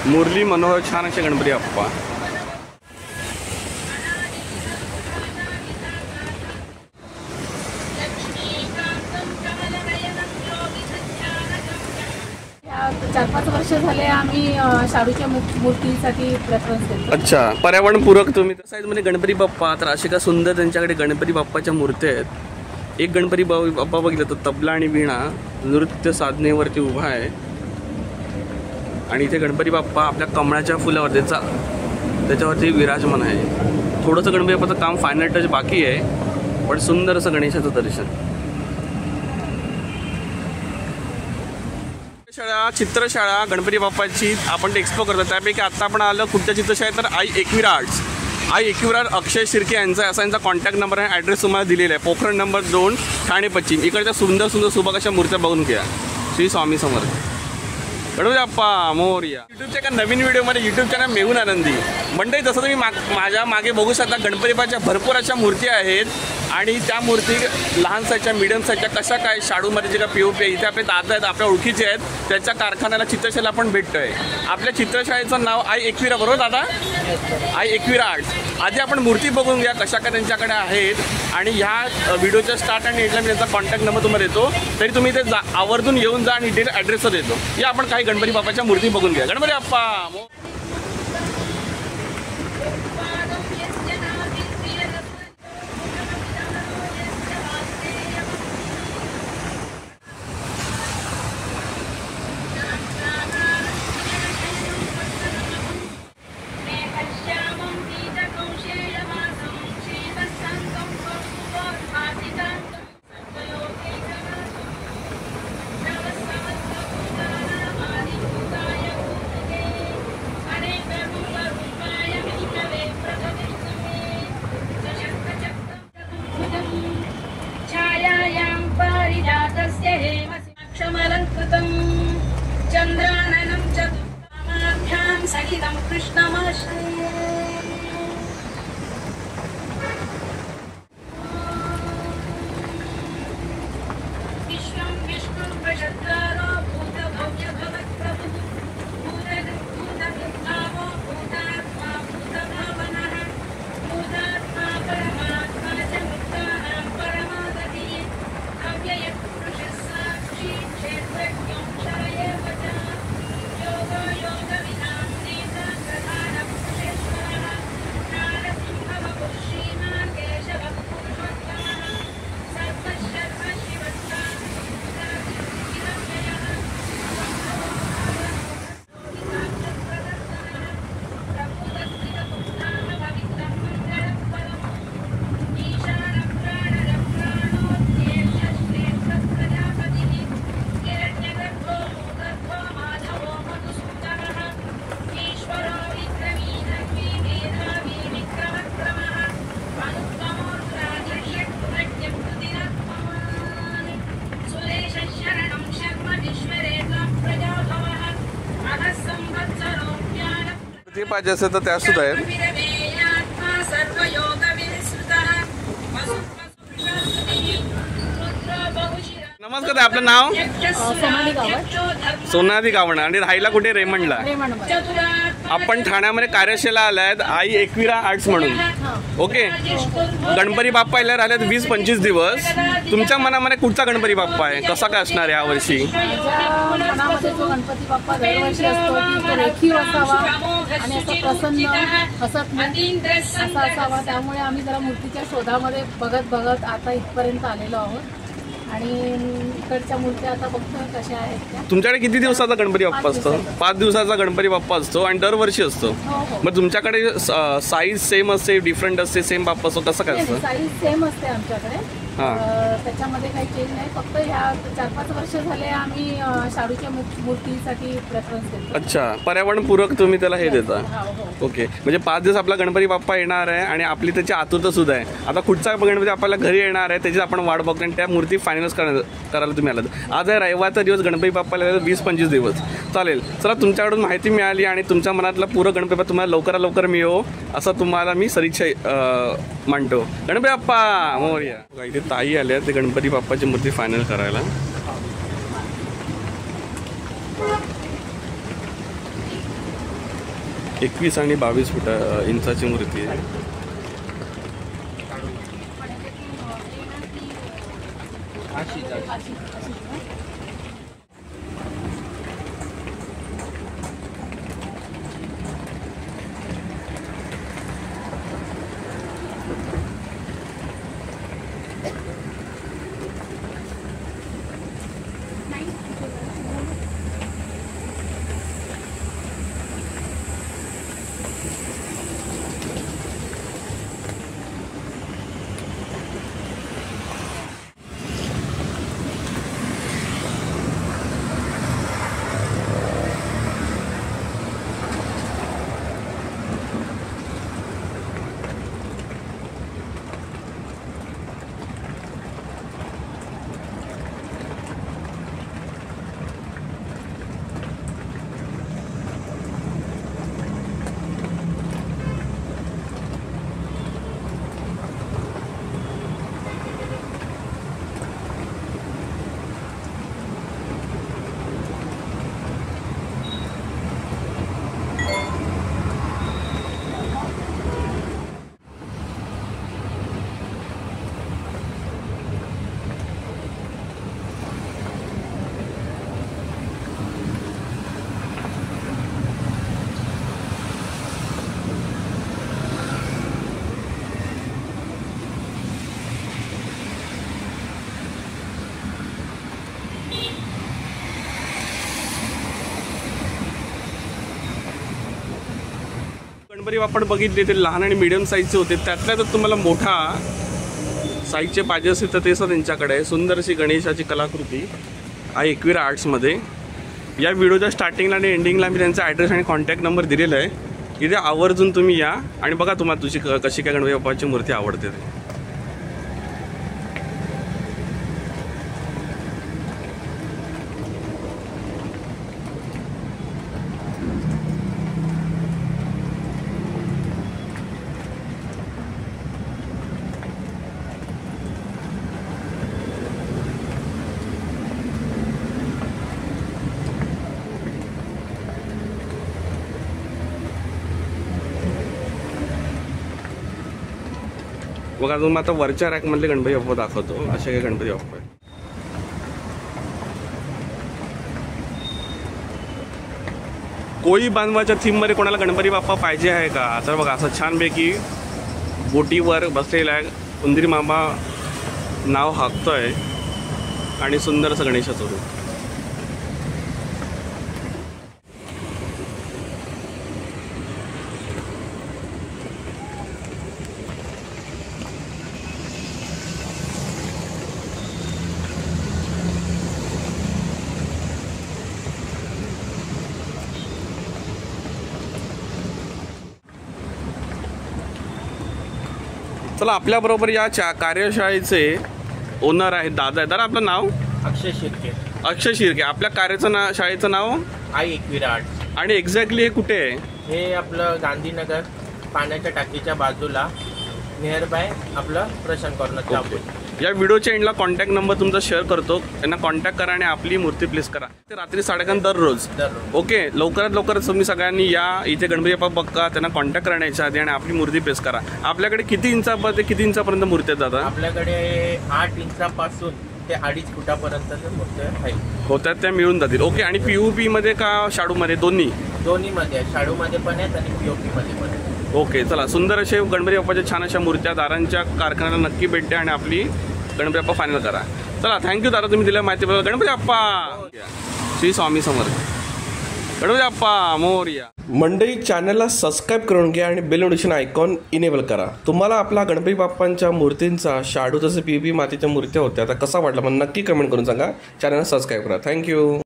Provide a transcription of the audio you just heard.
मुरली मनोहर छान असे गणपती बाप्पा. चार 5 वर्ष झाले आम्ही शाडूच्या मूर्तीसाठी प्रेफरन्स देतो. अच्छा, पर्यावरणपूरक तुम्ही साईजमध्ये गणपती बाप्पा. तर असे का सुंदर त्यांच्याकडे गणपती बाप्पाच्या मूर्त्या आहेत. एक गणपती बाप्पा बघितलं तर तबला आणि वीणा नृत्य साधनेवरती उभा आहे आणि इथे गणपती बाप्पा आपल्या कमळाच्या फुलावर त्याच्यावरती विराजमान आहे. थोडंसं गणपती बाप्पाचं काम फायनल टच बाकी आहे, पण सुंदर असं गणेशाचं दर्शन. चित्रशाळा गणपती बाप्पाची आपण एक्सप्लोर करतो. त्यापैकी आता आपण आलं कुठच्या चित्रशाळेत तर आई एकविरा आर्ट्स. आई एकविरा अक्षय शिर्के यांचा असा यांचा कॉन्टॅक्ट नंबर आहे, ॲड्रेस तुम्हाला दिलेला आहे. पोखरण नंबर 2 ठाणे पश्चिम. इकडच्या सुंदर सुंदर सुबक अशा मूर्त्या बघून घ्या. श्री स्वामी समर्थ. गणपती बाप्पा मोरया. यूट्यूबच्या एका नवीन व्हिडिओमध्ये यूट्यूब चॅनल मेहून आनंदी मंडळी. जसं तुम्ही माझ्या मागे बघू शकता गणपती बाप्पाच्या भरपूर अशा मूर्ती आहेत आणि त्या मूर्ती लहान साईजच्या मीडियम साईजच्या कशा काय शाडूमध्ये जे काय POP आहे. इथे आपले दादा आहेत, आपल्या ओळखीचे आहेत. त्याच्या कारखान्याला चित्रशाळेला आपण भेटतोय. आपल्या चित्रशाळेचं नाव आई एकविरा, बरोबर दादा? आई एकविरा आर्ट्स. आधी आपण मूर्ती बघून घ्या कशा काय त्यांच्याकडे आहेत आणि ह्या व्हिडिओच्या स्टार्ट आणि एंडला मी त्यांचा कॉन्टॅक्ट नंबर तुम्हाला देतो. तरी तुम्ही इथे आवर्जून येऊन जा आणि डिटेल ॲड्रेसवर देतो. या आपण काही गणपती बाप्पाच्या मूर्ती बघून घ्या. गणपती बाप्पा. चंद्राननं चतुर्माभ्यां सहितं कृष्णमाश्रये. विश्वं विष्णुर्वशद्वारो भूतभव्य भवत्प्रभुः भूतभूतभावो भूतात्मा भूतभावनः भूतात्मा परमात्मा च भक्तानां परमागतिः अव्ययपुरुषः साक्षी क्षेत्रज्ञो क्षरयेव च योगो योगविदां नेता प्रधानपुरुषेश्वरः नारसिंहवपुः श्रीमान् केशवः पुरुषोत्तमः सर्वशर्व शिवस्ता ते पाहिजे असेल तर त्या सुद्धा आहेत. नमस्कार, आपलं नाव? सोनाली गावण. आणि राहायला कुठे? रेमंडला. आपण ठाण्यामध्ये कार्यशाळेला आलायत आई एकविरा आर्ट्स म्हणून. ओके. गणपती बाप्पा यायला राहिल्यात 20-25 दिवस. तुमच्या मनामध्ये कुठचा गणपती बाप्पा आहे? कसा काय असणार आहे यावर्षी? मनामध्ये जो गणपती बाप्पा दरवर्षी असतो की तो रेखीव असावा आणि असं प्रसन्न हसत नाही असा असावा. त्यामुळे आम्ही जरा मूर्तीच्या शोधामध्ये बघत आता इथपर्यंत आलेलो आहोत आणि इकडच्या मूर्त्या आता बघतो कशा आहेत त्या. तुमच्याकडे किती दिवसाचा गणपती बाप्पा असतो? 5 दिवसाचा गणपती बाप्पा असतो आणि दरवर्षी असतो. मग तुमच्याकडे साईज सेम असते, डिफरंट असते, सेम बाप्पा असतो, कसं काय असतं? साईज सेम असते आमच्याकडे. त्याच्यामध्ये काही चेंज नाही. फक्त ह्या 4-5 वर्ष झाले आम्ही शाडूच्या मूर्तीसाठी प्रेफरन्स देतो. अच्छा, पर्यावरणपूरक तुम्ही त्याला हे देता. ओके. म्हणजे 5 दिवस आपला गणपती बाप्पा येणार आहे आणि आपली त्याची आतुरता सुद्धा आहे. आता कुठचा गणपती आपल्याला घरी येणार आहे त्याची आपण वाट बघतो आणि त्या मूर्ती फायनल्स करायला तुम्ही आलात. आज आहे रविवारचा दिवस. गणपती बाप्पाला 20-25 दिवस चालेल. चला, तुमच्याकडून माहिती मिळाली आणि तुमच्या मनातला पूर्ण गणपती बाप्पा तुम्हाला लवकरात लवकर मिळो असं तुम्हाला मी सदिच्छा मानतो. गणपती बाप्पा मोरया. इथे ताई आल्या ते गणपती बाप्पाची मूर्ती फायनल करायला. 21 आणि 22 इंचाची मूर्ती आहे. गणपती बाप्पा बघितले ते लहान आणि मीडियम साईजचे होते. त्यातल्या तर तुम्हाला मोठा साईजचे पाहिजे असेल तर ते सुद्धा त्यांच्याकडे आहे. सुंदर अशी गणेशाची कलाकृती आहे एकविरा आर्ट्समध्ये. या व्हिडिओच्या स्टार्टिंगला आणि एंडिंगला मी त्यांचा ॲड्रेस आणि कॉन्टॅक्ट नंबर दिलेला आहे. इथे आवर्जून तुम्ही या आणि बघा तुम्हाला तुझी कशी काय गणपती बाप्पाची मूर्ती आवडते ते. बघा तुम्ही आता वरच्या रॅकमधले गणपती बाप्पा दाखवतो. असे काही गणपती बाप्पा आहे. कोळी बांधवाच्या थीममध्ये कोणाला गणपती बाप्पा पाहिजे आहे का? तर बघा असं छानपैकी बोटीवर बसलेला आहे. उंदीर मामा नाव हाकतोय आणि सुंदर असं गणेशाचं रूप. चला आपल्याबरोबर या कार्यशाळेचे ओनर आहेत दादा आहे. दादा आपलं नाव? अक्षय शिर्के. अक्षय शिर्के. आपल्या कार्याचं शाळेचं नाव? आई एकविरा आर्ट्स. आणि एक्झॅक्टली हे कुठे आहे? हे आपलं गांधीनगर पाण्याच्या टाकीच्या बाजूला नियर बाय आपलं प्रशांत कॉर्नरच्या ऑपोजिट. या व्हिडिओच्या एंडला कॉन्टॅक्ट नंबर तुमचा शेअर करतो. त्यांना कॉन्टॅक्ट करा आणि आपली मूर्ती प्लेस करा. ते रात्री 11:30 दररोज. ओके, लवकरात लवकर तुम्ही सगळ्यांनी या इथे गणपती बाप्पा बघा. त्यांना कॉन्टॅक्ट करण्याच्या आधी आणि आपली मूर्ती प्लेस करा. आपल्याकडे किती इंचापर्यंत मूर्ती आहेत दादा? आपल्याकडे 8 इंचापासून ते 2.5 फुटापर्यंत मूर्ती आहे. होत्यात त्या मिळून जातील. ओके. आणि POP मध्ये का शाडूमध्ये? दोन्हीमध्ये आहे. शाडूमध्ये पण आहेत आणि POP मध्ये पण आहे. ओके, चला सुंदर असे गणपती बाप्पाच्या छान अशा मूर्त्या दारांच्या कारखान्याला नक्की भेट द्या आणि आपली गणपती बाप्पा फायनल करा. चला थँक्यू दादा तुम्ही दिल्या माहितीबद्दल. गणपती बाप्पा श्री स्वामी समर्थ. गणपती बाप्पा मोरया. मंडळी चॅनलला सबस्क्राईब करून घ्या आणि बेल नोटिफिकेशन आयकॉन इनेबल करा. तुम्हाला आपला गणपती बाप्पांच्या मूर्तींचा शाडू जसे POP मातीच्या मूर्त्या होत्या आता कसा वाटला मला नक्की कमेंट करून सांगा. चॅनलला सबस्क्राईब करा. थँक्यू.